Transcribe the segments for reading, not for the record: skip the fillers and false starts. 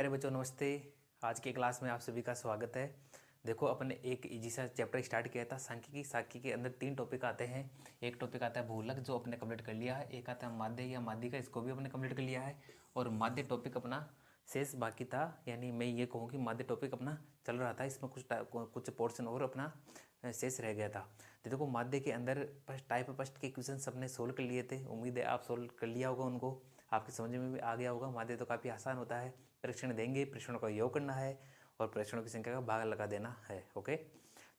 प्यारे बच्चों नमस्ते। आज की क्लास में आप सभी का स्वागत है। देखो अपन ने एक इजी सा चैप्टर स्टार्ट किया था सांख्यिकी। सांख्यिकी के अंदर 3 टॉपिक आते हैं। एक टॉपिक आता है भूलक जो अपने कंप्लीट कर लिया है, एक आता है माध्य या माध्यिका, इसको भी अपने कंप्लीट कर लिया है, और माध्य टॉपिक अपना शेष बाकी था। यानी मैं ये कहूँ कि माध्य टॉपिक अपना चल रहा था, इसमें कुछ पोर्शन और अपना शेष रह गया था। तो देखो माध्य के अंदर टाइप फर्स्ट के क्वेश्चन सबने सोल्व कर लिए थे। उम्मीद है आप सोल्व कर लिया होगा, उनको आपके समझ में भी आ गया होगा। माध्य तो काफ़ी आसान होता है। परीक्षण देंगे, परीक्षणों का योग करना है और परीक्षणों की संख्या का भाग लगा देना है। ओके,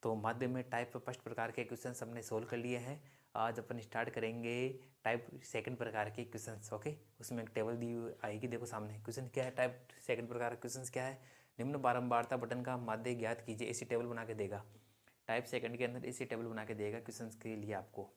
तो माध्य में टाइप फर्स्ट प्रकार के क्वेश्चन हमने सोल्व कर लिए हैं। आज अपन स्टार्ट करेंगे टाइप सेकंड प्रकार के क्वेश्चंस। ओके, उसमें एक टेबल दी आएगी, देखो सामने क्वेश्चन क्या है। टाइप सेकंड प्रकार का क्वेश्चन क्या है, निम्न बारंबारता बटन का माध्य ज्ञात कीजिए। इसी टेबल बना के देगा, टाइप सेकंड के अंदर इसी टेबल बना के देगा क्वेश्चन के लिए आपको।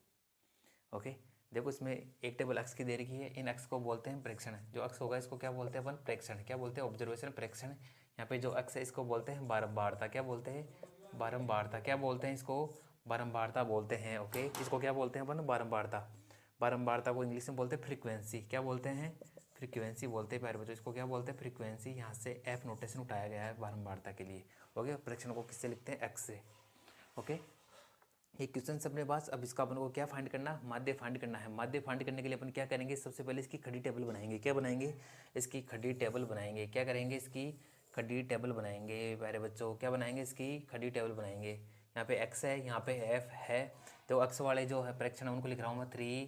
ओके, देखो इसमें एक टेबल अक्स की दे रखी है, इन अक्स को बोलते हैं प्रेक्षण। जो अक्स होगा इसको क्या बोलते हैं अपन, प्रेक्षण। क्या बोलते हैं, ऑब्जर्वेशन, प्रेक्षण। यहाँ पे जो अक्स है इसको बोलते हैं बारंबारता। क्या बोलते हैं, बारंबारता। क्या बोलते हैं इसको, बारंबारता बोलते हैं। ओके, इसको क्या बोलते हैं अपन, बारंबारता। बारंबारता को इंग्लिश में बोलते हैं फ्रीक्वेंसी। क्या बोलते हैं, फ्रीक्वेंसी बोलते हैं प्यारे बच्चों। इसको क्या बोलते हैं, फ्रीक्वेंसी। यहाँ से एफ नोटेशन उठाया गया है बारंबारता के लिए। ओके, प्रेक्षण को किससे लिखते हैं, एक्स से। ओके, ये क्वेश्चन अपने पास। अब इसका अपन को क्या फाइंड करना, माध्य फाइंड करना है। माध्य फाइंड करने के लिए अपन क्या करेंगे, सबसे पहले इसकी खड़ी टेबल बनाएंगे। क्या बनाएंगे, इसकी खड़ी टेबल बनाएंगे। क्या करेंगे, इसकी खड़ी टेबल बनाएंगे प्यारे बच्चों। क्या बनाएंगे, इसकी खड़ी टेबल बनाएंगे। यहाँ पे एक्स है, यहाँ पे एफ है, तो अक्स वाले जो है प्रेक्षण उनको लिख रहा हूँ मैं 3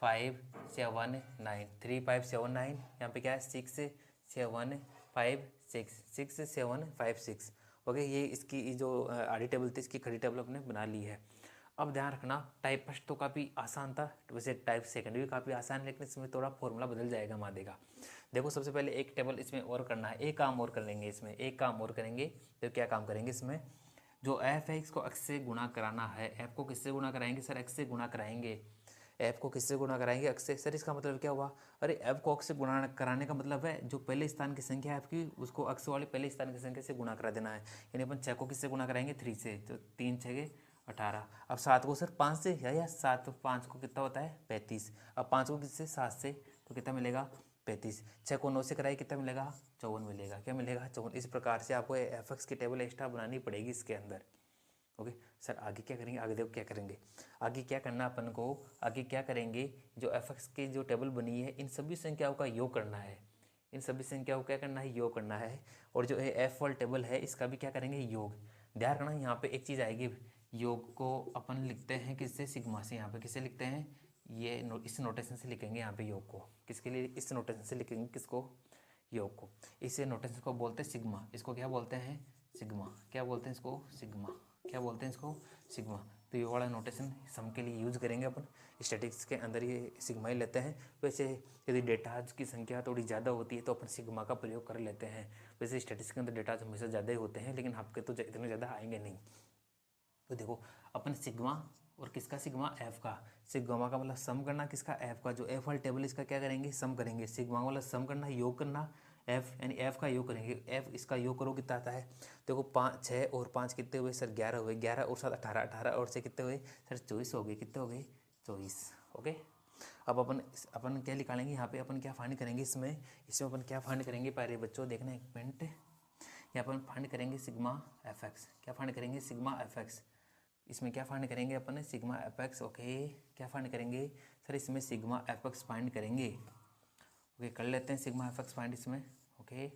5 7 9। 3 5 7 9। यहाँ पे क्या है 6 7 5 6 6 7 5 6। ओके, ये इसकी जो आड़ी टेबल थी इसकी खड़ी टेबल अपने बना ली है। अब ध्यान रखना, टाइप फर्स्ट तो काफ़ी आसान था, वैसे टाइप सेकंड भी काफ़ी आसान है, लेकिन इसमें थोड़ा फॉर्मूला बदल जाएगा माध्य का। देखो सबसे पहले एक टेबल इसमें और करना है, एक काम और करेंगे इसमें, एक काम और करेंगे। तो क्या काम करेंगे इसमें, जो एफ है इसको एक्स से गुणा कराना है। एफ को किससे गुणा कराएंगे सर, एक्स से गुणा कराएंगे। एफ को किससे गुणा कराएंगे, एक्स से। सर इसका मतलब क्या हुआ, अरे एफ को एक्स से गुणा कराने का मतलब है जो पहले स्थान की संख्या है आपकी उसको एक्स वाले पहले स्थान की संख्या से गुणा करा देना है। यानी अपन 6 को किससे गुणा कराएंगे, 3 से। तो 3 6 18। अब 7 को सर 5 से, या 7 5 को कितना होता है 35। अब 5 को किससे, 7 से, तो कितना मिलेगा 35। 6 को 9 से कराए कितना मिलेगा 54 मिलेगा। क्या मिलेगा 54। इस प्रकार से आपको एफ एक्स की टेबल एक्स्ट्रा बनानी पड़ेगी इसके अंदर। ओके सर, आगे क्या करेंगे, आगे देखो क्या करेंगे। आगे क्या करना अपन को, आगे क्या करेंगे, जो एफ एक्स की जो टेबल बनी है इन सभी संख्याओं का योग करना है। इन सभी संख्याओं को क्या करना है, योग करना है। और जो एफ वाल टेबल है इसका भी क्या करेंगे, योग। ध्यान रखना यहाँ पे एक चीज़ आएगी, योग को अपन लिखते हैं किससे, सिग्मा से। यहाँ पे किससे लिखते हैं, ये इस नोटेशन से लिखेंगे यहाँ पे योग को। किसके लिए, इस नोटेशन से लिखेंगे किसको, योग को। इस नोटेशन को बोलते हैं सिग्मा। इसको क्या बोलते हैं, सिग्मा। क्या बोलते हैं इसको, सिग्मा। क्या बोलते हैं इसको, सिग्मा। तो ये वाला नोटेशन सम के लिए यूज़ करेंगे अपन। स्टैटिस्टिक्स के अंदर ये सिग्मा ही लेते हैं। वैसे यदि डेटा की संख्या थोड़ी ज़्यादा होती है तो अपन सिग्मा का प्रयोग कर लेते हैं। वैसे स्टैटिस्टिक्स के अंदर डेटा हमेशा ज़्यादा ही होते हैं, लेकिन आपके तो इतने ज़्यादा आएंगे नहीं। तो देखो अपन सिग्मा और किसका, सिग्मा एफ का। सिग्मा का मतलब सम करना, किसका, एफ का। जो एफ वाला टेबल इसका क्या करेंगे, सम करेंगे। सिग्मा वाला सम करना, योग करना, एफ यानी एफ का योग करेंगे। एफ इसका योग करो कितना आता है, देखो 5 6 और 5 कितने हुए सर, 11 हुए। 11 और 7 18, 18 और से कितने हुए सर 24 हो गए। कितने हो गए 24। ओके, अब अपन क्या निकालेंगे यहाँ पे, अपन क्या फाइंड करेंगे इसमें अपन क्या फाइंड करेंगे पहले बच्चों, देखना एक मिनट। यहाँ पर अपन फाइंड करेंगे सिग्मा एफ एक्स। क्या फाइंड करेंगे, सिग्मा एफ एक्स। इसमें क्या फाइंड करेंगे अपन, सिग्मा एफ एक्स। ओके, क्या फाइंड करेंगे सर, इसमें सिग्मा एफ एक्स फाइंड करेंगे। ओके, कर लेते हैं सिग्मा एफ एक्स फाइंड इसमें। ओके,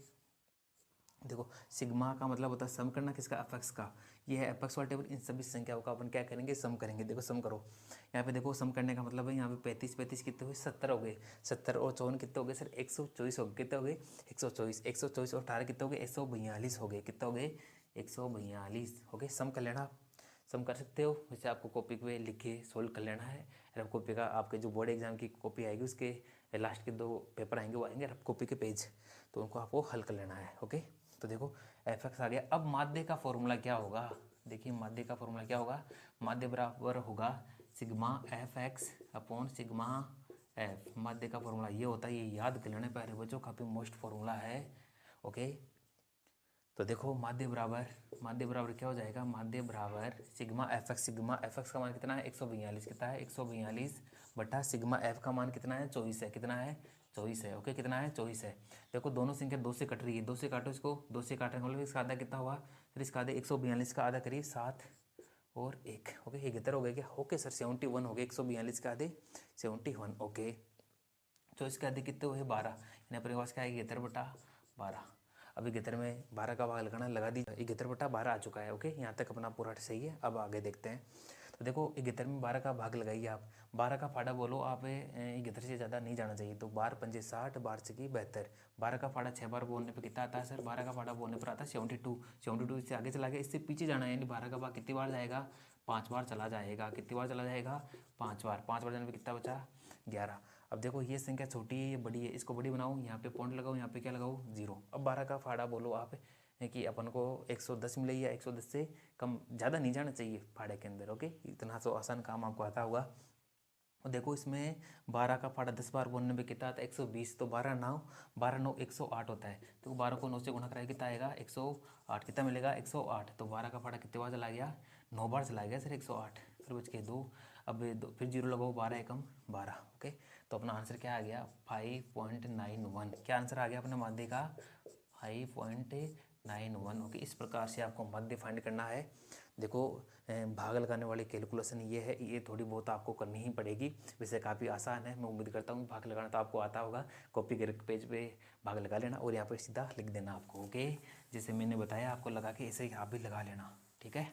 देखो सिग्मा का मतलब होता है सम करना, किसका, एफ एक्स का। ये है एफ एक्स वाला टेबल, इन सभी संख्याओं का अपन क्या करेंगे, सम करेंगे। देखो सम करो, यहाँ पे देखो सम करने का मतलब है यहाँ पे 35 35 कितने हुए 70 हो गए। 70 और 54 कितने हो गए सर 124 हो गए। कितने हो गए 124। 124 और 18 कितने हो गए 142 हो गए। कितने हो गए 142 हो गए। सम कर लेना, सम कर सकते हो। वैसे आपको कॉपी पे लिख के सोल्व कर लेना है। रफ कॉपी का आपके जो बोर्ड एग्जाम की कॉपी आएगी उसके लास्ट के 2 पेपर आएंगे, वो आएंगे रफ कॉपी के पेज, तो उनको आपको हल कर लेना है। ओके, तो देखो एफ एक्स आ गया। अब माध्य का फॉर्मूला क्या होगा, देखिए माध्य का फॉर्मूला क्या होगा, माध्य बराबर होगा sigma F x upon sigma F. माध्य का फॉर्मूला ये होता है, ये याद कर लेना प्यारे बच्चों, काफ़ी मोस्ट फॉर्मूला है। ओके, तो देखो माध्य बराबर क्या हो जाएगा, माध्य बराबर sigma F x. Sigma F x का मान कितना है 142। कितना है 142 बटा सिग्मा एफ का मान कितना है 24 है। कितना है 24 है। ओके, कितना है 24 है। देखो दोनों संख्या 2 से कट रही है, 2 से काटो इसको, 2 से काटने का मतलब इसका आधा कितना हुआ, फिर इसका आधा 142 का आधा करीब 7 और 1। ओके, ये कितना हो गया क्या? ओके सर 71 हो गया, 142 का आधे 71। ओके, तो इसके आधे कितने हुए 12, यानी अपने पास क्या है 71/12। अभी 71 में 12 का भाग लगाना, लगा दी, 71/12 आ चुका है। ओके, यहाँ तक अपना पूरा सही है। अब आगे देखते हैं। तो देखो 71 में 12 का भाग लगाइए आप, 12 का फाड़ा बोलो आप, 71 से ज़्यादा नहीं जाना चाहिए। तो 12 पंजे 60, 12 छक्की 72, 12 का फाड़ा 6 बार बोलने पर कितना आता है सर? 12 का फाड़ा बोलने पर आता है 72। 72 इससे आगे चला गया, इससे पीछे जाना है, यानी 12 का भाग कितनी बार जाएगा? 5 बार चला जाएगा। कितनी बार चला जाएगा? 5 बार। 5 बार जाने पर कितना बचा? 11। अब देखो ये संख्या छोटी है, ये बड़ी है, इसको बड़ी बनाऊँ, यहाँ पे पॉइंट लगाऊँ, यहाँ पे क्या लगाऊँ? 0। अब 12 का फाड़ा बोलो आप, है कि अपन को 110 मिले या 110 से कम, ज़्यादा नहीं जाना चाहिए फाड़े के अंदर। ओके, इतना तो आसान काम आपको आता होगा। और देखो इसमें 12 का फाड़ा 10 बार बोलने में कितना आता है? 120। तो 12 9 108 होता है। तो 12 को 9 से गुणा कराए कितना आएगा? 108। कितना मिलेगा? 108। तो 12 का फाड़ा कितने बार चला गया? 9 बार चला गया सर 108। फिर बच के 2, अब 2 फिर 0 लगाओ, 12 एकम 12। ओके, तो अपना आंसर क्या आ गया? 5.91। क्या आंसर आ गया अपने माध्य का? 5.91। ओके, इस प्रकार से आपको माध्य फाइंड करना है। देखो भाग लगाने वाली कैलकुलेशन ये है, ये थोड़ी बहुत आपको करनी ही पड़ेगी। वैसे काफ़ी आसान है, मैं उम्मीद करता हूँ भाग लगाना तो आपको आता होगा। कॉपी के पेज पे भाग लगा लेना और यहाँ पर सीधा लिख देना आपको। ओके, जैसे मैंने बताया आपको लगा के ऐसे ही आप भी लगा लेना, ठीक है।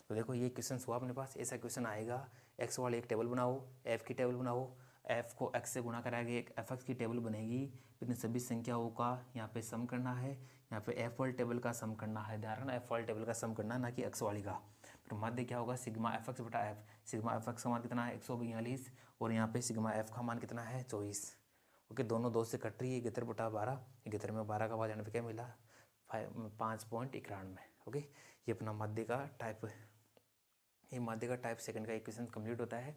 तो देखो ये क्वेश्चन हुआ अपने पास, ऐसा क्वेश्चन आएगा। एक्स वाले एक टेबल बनाओ, एफ की टेबल बनाओ, एफ को एक्स से गुणा कराएंगे, एक एफ एक्स की टेबल बनेगी। फिर इन सभी संख्याओं का यहाँ पे सम करना है, यहाँ पे एफ वाली टेबल का सम करना है। ध्यान रखना एफ वाली टेबल का सम करना है, ना कि एक्स वाली का। फिर माध्य क्या होगा? सिग्मा एफ एक्स बटा एफ। सिग्मा एफ एक्स का मान कितना है? 142 और यहाँ पे सिग्मा एफ का मान कितना है? 24। ओके, दोनों 2 से कट रही है, 71/12। 71 में 12 का भाग जाने पर क्या मिला? 5.91। ओके, ये अपना माध्य का टाइप, ये माध्य का टाइप सेकंड का इक्वेशन कंप्लीट होता है।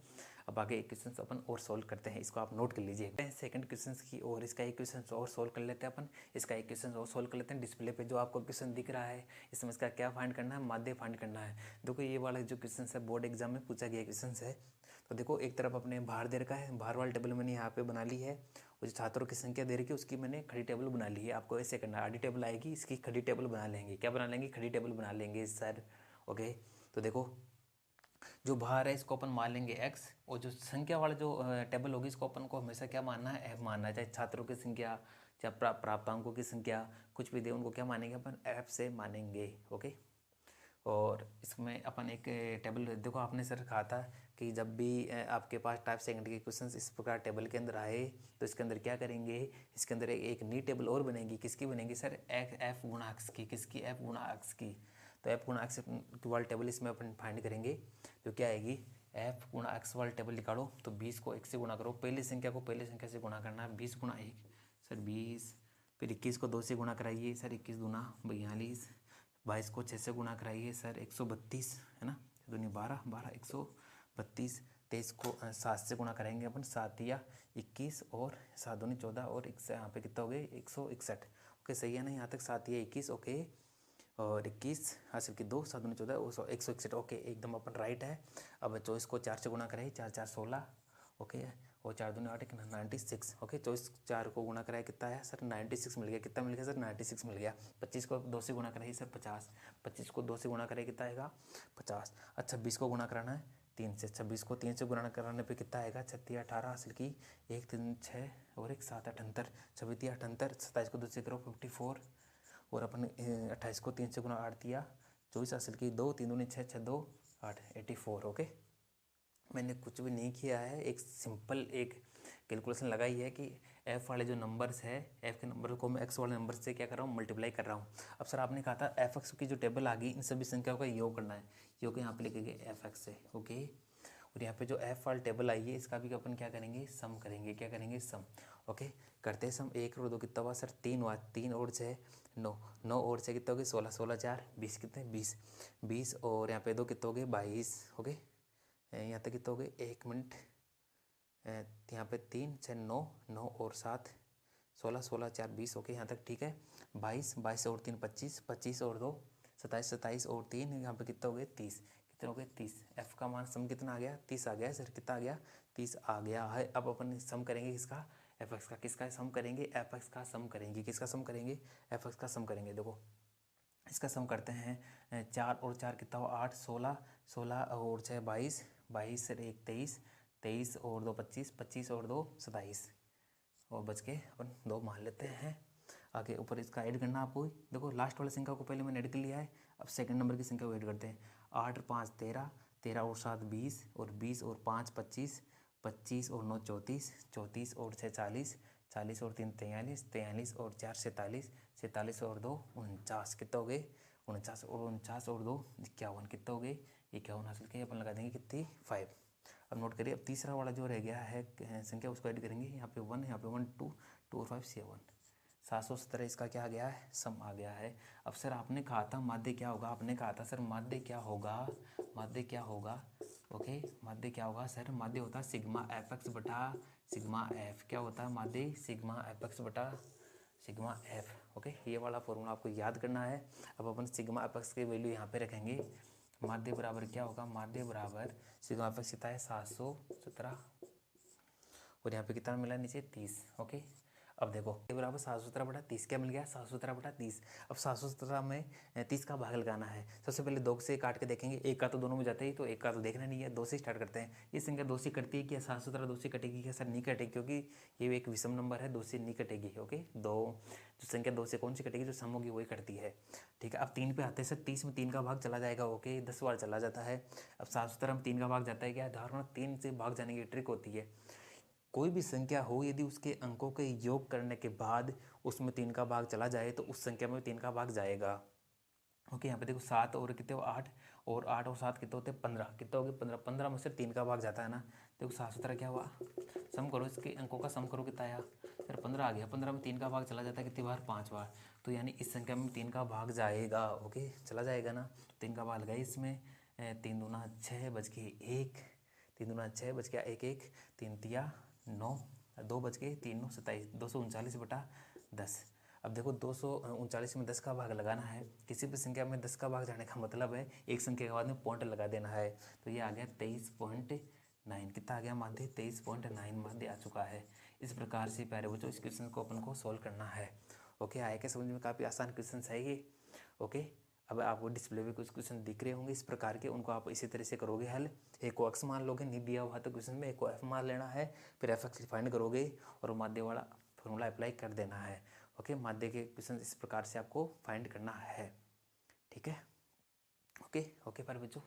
अब आगे इक्वेशन अपन और सोल्व करते हैं, इसको आप नोट कर लीजिए सेकंड क्वेश्चन की, और इसका इक्वेशन और सोल्व कर लेते हैं अपन। इसका इक्वेशन और सोल्व कर लेते हैं। डिस्प्ले पे जो आपको क्वेश्चन दिख रहा है, इसमें इसका क्या फाइंड करना है? माध्य फाइंड करना है। देखो ये वाला जो क्वेश्चन है बोर्ड एग्जाम में पूछा गया क्वेश्चन है। तो देखो एक तरफ अपने बाहर दे रखा है, बाहर वाली टेबल मैंने यहाँ पे बना ली है, और जो छात्रों की संख्या दे रखी है उसकी मैंने खड़ी टेबल बना ली है। आपको ऐसे करना है, आडी टेबल आएगी, इसकी खड़ी टेबल बना लेंगे। क्या बना लेंगे? खड़ी टेबल बना लेंगे सर। ओके, तो देखो जो बाहर है इसको अपन मान लेंगे x, और जो संख्या वाला जो टेबल होगी इसको अपन को हमेशा क्या मानना है? f मानना है। चाहे छात्रों की संख्या, चाहे प्राप्तांकों की संख्या, कुछ भी दे उनको क्या मानेंगे अपन? f से मानेंगे। ओके, और इसमें अपन एक टेबल, देखो आपने सर कहा था कि जब भी आपके पास टाइप सेकंड के क्वेश्चंस इस प्रकार टेबल के अंदर आए तो इसके अंदर क्या करेंगे? इसके अंदर एक नई टेबल और बनेगी। किसकी बनेगी सर? एफ गुणा एक्स की। किसकी? एफ गुणा एक्स की। तो एफ गुणा एक्स वाली टेबल इसमें अपन फाइंड करेंगे। तो क्या आएगी? एफ गुणा एक्स वाली टेबल निकालो, तो 20 को 1 से गुणा करो, पहली संख्या को पहली संख्या से गुणा करना है। 20 गुणा 1 सर 20, फिर 21 को 2 से गुणा कराइए सर, 21 दूना 42, 22 को 6 से गुणा कराइए सर 132, है ना, दूनी 12, 12 132, 23 को 7 से गुणा करेंगे अपन, 7 या 21 और 7 दूनी 14 और यहाँ पे कितना हो गए? 161। ओके, सही है ना यहाँ तक? 7 या 21। ओके, और 21 हासिल की 2, 7 दूनी 14 और 161। ओके, एकदम अपन राइट है। अब 24 को 4 से गुणा कराइए, 4 4 16। ओके, और 4 दूनी 8 96। ओके, 24 4 को गुणा कराया कितना है सर? 96 मिल गया। कितना मिल गया सर? 96 मिल गया। 25 को 2 से गुणा कराइए सर 50। 25 को 2 से गुणा कराइए कितना आएगा? 50। अच्छा 26 को गुणा कराना है 3 से। 26 को 3 से गुणा कराने पे कितना आएगा? 36 18 हासिल की 1 3 6 और 1 7 78, 26 78। 27 को 2 से करो 54, और अपन 28 को 3 से गुणा 8 दिया 24 हासिल की 2 3 दूनी 6 6 2 8 84। ओके, मैंने कुछ भी नहीं किया है, एक सिंपल एक कैलकुलेशन लगाई है कि f वाले जो नंबर्स है, f के नंबर को मैं x वाले नंबर से क्या कर रहा हूँ? मल्टीप्लाई कर रहा हूँ। अब सर आपने कहा था एफ एक्स की जो टेबल आ गई इन सभी संख्याओं का योग करना है, योग यहाँ पे लिखेंगे एफ एक्स से। ओके, और यहाँ पे जो f वाली टेबल आई है इसका भी अपन क्या करेंगे? सम करेंगे। क्या करेंगे? सम। ओके, करते हैं सम। 1 और 2 कितना हुआ सर? 3 हुआ। 3 और 6 9, 9 और 6 कितना हो गए? 16, 16 4 20, कितने? 20, 20 और यहाँ पे 2 कितना हो गए? 22। ओके, यहाँ तक कितना हो गए? 1 मिनट, यहाँ पे 3 6 9, 9 और 7 16, 16 4 20। ओके, यहाँ तक ठीक है। 22, 22 और 3 25, 25 और 2 27, 27 और 3 यहाँ पे कितना हो गए? 30। कितना हो गए? 30। एफ का मान सम कितना आ गया? 30 आ गया सर। कितना आ गया? 30 आ गया है। अब अपन सम करेंगे इसका एफ एक्स का किसका सम करेंगे, एफ एक्स का सम करेंगे, किसका सम करेंगे, एफ एक्स का सम करेंगे। देखो इसका सम करते हैं, 4 और 4 कितना हो 8, 16, 16 और 6 22, 22 और 1 23, 23 और 2 25, 25 और 2 27 और बच के अपन 2 मान लेते हैं। आगे ऊपर इसका ऐड करना आपको। देखो लास्ट वाले संख्या को पहले मैंने ऐड कर लिया है, अब सेकंड नंबर की संख्या को ऐड करते हैं। 8 और 5 13, 13 और 7 20 और 20 और 5 25, 25 और 9 34, 34 और 6 40, 40 और 3 43, 43 और 4 47, 47 और 2 49, कितना हो गए 49 और 49 और 2 51, कितना हो गए 51 हासिल किए। अपन लगा देंगे कितनी 5। अब नोट करिए, अब तीसरा वाला जो रह गया है संख्या उसको ऐड करेंगे। यहाँ पे 1, यहाँ पे 1 2 2 और 5 7, 717 इसका क्या आ गया है, सम आ गया है। अब सर आपने कहा था माध्य क्या होगा, आपने कहा था सर माध्य क्या होगा, माध्य क्या होगा, ओके माध्य क्या होगा सर, माध्य होता है सिग्मा एफ एक्स बटा सिग्मा एफ, क्या होता है माध्य सिग्मा एफ एक्स बटा सिग्मा एफ। ओके ये वाला फॉर्मूला आपको याद करना है। अब अपन सिग्मा एफ एक्स की वैल्यू यहाँ पे रखेंगे। माध्य बराबर क्या होगा, माध्य बराबर सिग्मा एफ एक्स कितना है 717 और यहाँ पे कितना मिला नीचे 30। ओके अब देखो ये बराबर 717 बटा 30 क्या मिल गया 717 बटा 30। अब 717 में 30 का भाग लगाना है। सबसे पहले 2 से काट के देखेंगे, एक का तो दोनों में जाता ही, तो एक का तो देखना नहीं है, 2 से स्टार्ट करते हैं। ये संख्या 2 से कटती है क्या, 717 2 से कटेगी क्या सर, नहीं कटेगी, क्योंकि ये एक विषम नंबर है, 2 से नहीं कटेगी। ओके दो जो संख्या 2 से कौन सी कटेगी, जो सम होगी वही कटती है। ठीक है अब 3 पे आते हैं सर, 30 में 3 का भाग चला जाएगा। ओके 10 बार चला जाता है। अब 717 में 3 का भाग जाता है क्या, धारणा 3 से भाग जाने की ट्रिक होती है। कोई भी संख्या हो यदि उसके अंकों के योग करने के बाद उसमें 3 का भाग चला जाए तो उस संख्या में 3 का भाग जाएगा। ओके यहाँ पे देखो 7 और कितने 8 और 8 और 7 कितने होते हैं 15, कितने हो गए 15, 15 में से 3 का भाग जाता है ना। देखो 717 क्या हुआ, सम करो इसके अंकों का सम करो कितना आया सर 15 आ गया। 15 में 3 का भाग चला जाता है कितनी बार 5 बार, तो यानी इस संख्या में 3 का भाग जाएगा। ओके चला जाएगा ना, 3 का भाग लगाए इसमें, 3 दूना 6 बच के 1, 3 दूना 6 बच गया 1 1, 3 तिया 9, 2 बच गए 3 9 27, 239 बटा 10। अब देखो 239 में 10 का भाग लगाना है। किसी भी संख्या में 10 का भाग जाने का मतलब है एक संख्या के बाद में पॉइंट लगा देना है। तो ये आ गया 23.9, कितना आ गया माध्य 23.9 माध्य आ चुका है। इस प्रकार से प्यारे बच्चों इस क्वेश्चन को अपन को सोल्व करना है। ओके आया क्या समझ में, काफ़ी आसान क्वेश्चन है ये। ओके अब आपको डिस्प्ले पे कुछ क्वेश्चन दिख रहे होंगे इस प्रकार के, उनको आप इसी तरह से करोगे हल। एक को एक्स मान लोगे, नहीं दिया हुआ तो क्वेश्चन में एक को एफ मान लेना है, फिर एफ एक्स फाइंड करोगे और माध्य वाला फॉर्मूला अप्लाई कर देना है। ओके माध्य के क्वेश्चन इस प्रकार से आपको फाइंड करना है। ठीक है ओके ओके पर बच्चों